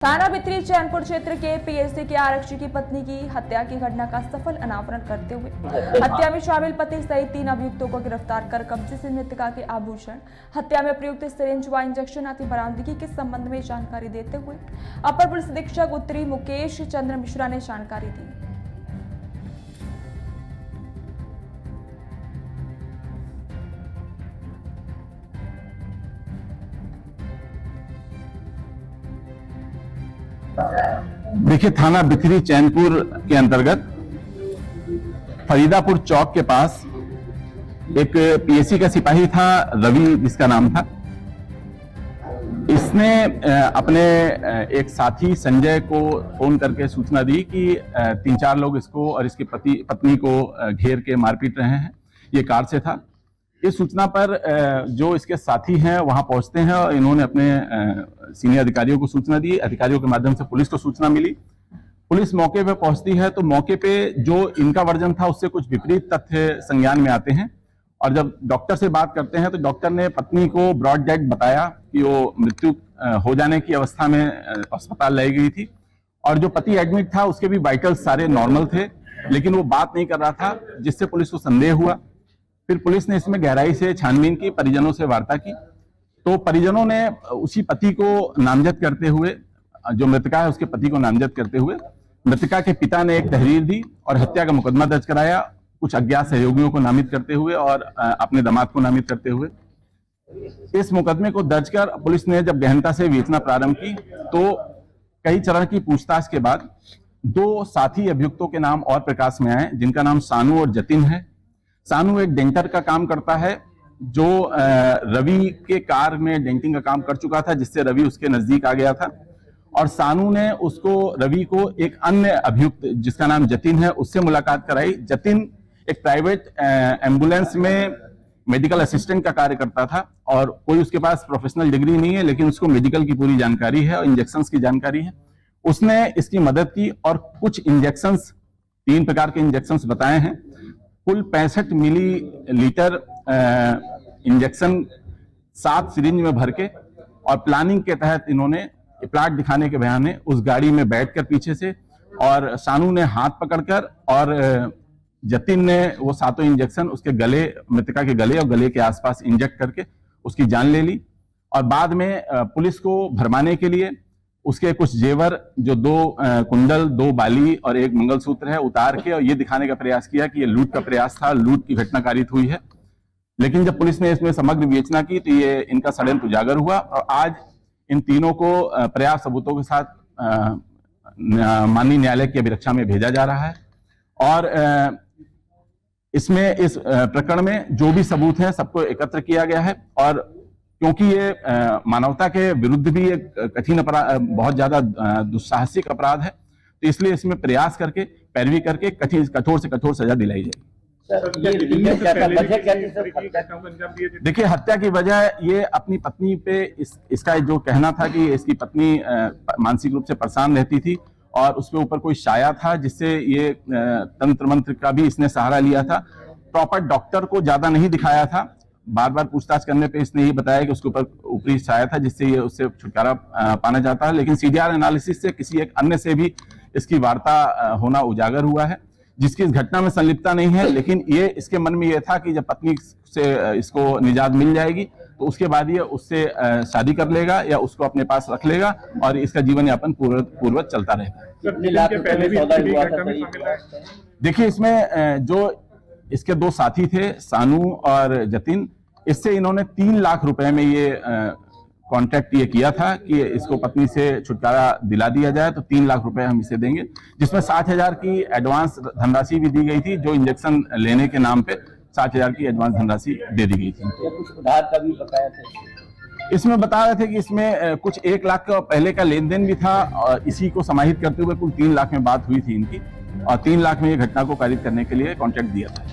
थाना भित्री चैनपुर क्षेत्र के पीएससी के आरक्षी की पत्नी की हत्या की घटना का सफल अनावरण करते हुए हत्या में शामिल पति सहित 3 अभियुक्तों को गिरफ्तार कर कब्जे से मृतका के आभूषण, हत्या में प्रयुक्त सिरिंज व इंजेक्शन आदि बरामदगी के संबंध में जानकारी देते हुए अपर पुलिस अधीक्षक उत्तरी मुकेश चंद्र मिश्रा ने जानकारी दी। देखिए, थाना भित्री चैनपुर के अंतर्गत फरीदापुर चौक के पास एक पीएससी का सिपाही था, रवि जिसका नाम था। इसने अपने एक साथी संजय को फोन करके सूचना दी कि 3-4 लोग इसको और इसकी पत्नी को घेर के मारपीट रहे हैं। ये कार से था। इस सूचना पर जो इसके साथी हैं वहां पहुंचते हैं और इन्होंने अपने सीनियर अधिकारियों को सूचना दी। अधिकारियों के माध्यम से पुलिस को सूचना मिली। पुलिस मौके पे पहुंचती है तो मौके पे जो इनका वर्जन था उससे कुछ विपरीत तथ्य संज्ञान में आते हैं और जब डॉक्टर से बात करते हैं तो डॉक्टर ने पत्नी को ब्रॉड डेड बताया कि वो मृत्यु हो जाने की अवस्था में अस्पताल लाई गई थी और जो पति एडमिट था उसके भी वाइटल्स सारे नॉर्मल थे, लेकिन वो बात नहीं कर रहा था, जिससे पुलिस को संदेह हुआ। फिर पुलिस ने इसमें गहराई से छानबीन की, परिजनों से वार्ता की तो परिजनों ने उसी पति को नामजद करते हुए, जो मृतका है उसके पति को नामजद करते हुए मृतका के पिता ने एक तहरीर दी और हत्या का मुकदमा दर्ज कराया, कुछ अज्ञात सहयोगियों को नामित करते हुए और अपने दामाद को नामित करते हुए। इस मुकदमे को दर्ज कर पुलिस ने जब गहनता से विवेचना प्रारंभ की तो कई चरण की पूछताछ के बाद 2 साथी अभियुक्तों के नाम और प्रकाश में आए, जिनका नाम सानू और जतिन है। सानू एक डेंटर का काम करता है जो रवि के कार में डेंटिंग का काम कर चुका था, जिससे रवि उसके नजदीक आ गया था और सानू ने रवि को एक अन्य अभियुक्त जिसका नाम जतिन है उससे मुलाकात कराई। जतिन एक प्राइवेट एम्बुलेंस में मेडिकल असिस्टेंट का कार्य करता था और कोई उसके पास प्रोफेशनल डिग्री नहीं है, लेकिन उसको मेडिकल की पूरी जानकारी है और इंजेक्शंस की जानकारी है। उसने इसकी मदद की और कुछ इंजेक्शंस, 3 प्रकार के इंजेक्शंस बताए हैं। कुल 65 मिलीलीटर इंजेक्शन 7 सिरिंज में भर के और प्लानिंग के तहत इन्होंने प्लाट दिखाने के बहाने उस गाड़ी में बैठकर पीछे से और सानू ने हाथ पकड़कर और जतिन ने वो 7 इंजेक्शन उसके गले, मृतका के गले और गले के आसपास इंजेक्ट करके उसकी जान ले ली और बाद में पुलिस को भरमाने के लिए उसके कुछ जेवर, जो 2 कुंडल, 2 बाली और 1 मंगलसूत्र है, उतार के और ये दिखाने का प्रयास किया कि ये लूट का प्रयास था, लूट की घटना कारित हुई है। लेकिन जब पुलिस ने इसमें समग्र विवेचना की तो ये इनका षड्यंत्र उजागर हुआ और आज इन तीनों को पर्याप्त सबूतों के साथ माननीय न्यायालय की अभिरक्षा में भेजा जा रहा है और इसमें इस प्रकरण में जो भी सबूत हैं सबको एकत्र किया गया है और क्योंकि ये मानवता के विरुद्ध भी एक कठिन अपराध, बहुत ज्यादा दुस्साहसिक अपराध है, तो इसलिए इसमें प्रयास करके, पैरवी करके कठोर से कठोर सजा दिलाई जाएगी। देखिए, हत्या की वजह ये अपनी पत्नी पे इसका जो कहना था कि इसकी पत्नी मानसिक रूप से परेशान रहती थी और उसके ऊपर कोई साया था जिससे ये तंत्र मंत्र का भी इसने सहारा लिया था। प्रॉपर डॉक्टर को ज्यादा नहीं दिखाया था, बार बार पूछताछ करने पे इसने ये बताया कि उसके ऊपर ऊपरी साया था जिससे ये उससे छुटकारा पाना चाहता है, लेकिन सीडीआर एनालिसिस से किसी एक अन्य से भी इसकी वार्ता होना उजागर हुआ है जिसकी इस घटना में संलिप्तता नहीं है, लेकिन ये इसके मन में ये था कि जब पत्नी से इसको निजात मिल जाएगी तो उसके बाद ये उससे शादी कर लेगा या उसको अपने पास रख लेगा और इसका जीवन यापन पूर्ववत चलता रहेगा। देखिए, इसमें जो इसके 2 साथी थे, सानू और जतिन, इससे इन्होंने 3 लाख रुपए में ये कॉन्ट्रैक्ट ये किया था कि इसको पत्नी से छुटकारा दिला दिया जाए, तो 3 लाख रुपए हम इसे देंगे, जिसमें 60,000 की एडवांस धनराशि भी दी गई थी। जो इंजेक्शन लेने के नाम पे 60,000 की एडवांस धनराशि दे दी गई थी। कुछ उधार का भी बताया था, इसमें बता रहे थे कि इसमें कुछ 1 लाख का पहले का लेन देन भी था और इसी को समाहित करते हुए कुल 3 लाख में बात हुई थी इनकी और 3 लाख में ये घटना को कारित करने के लिए कॉन्ट्रैक्ट दिया था।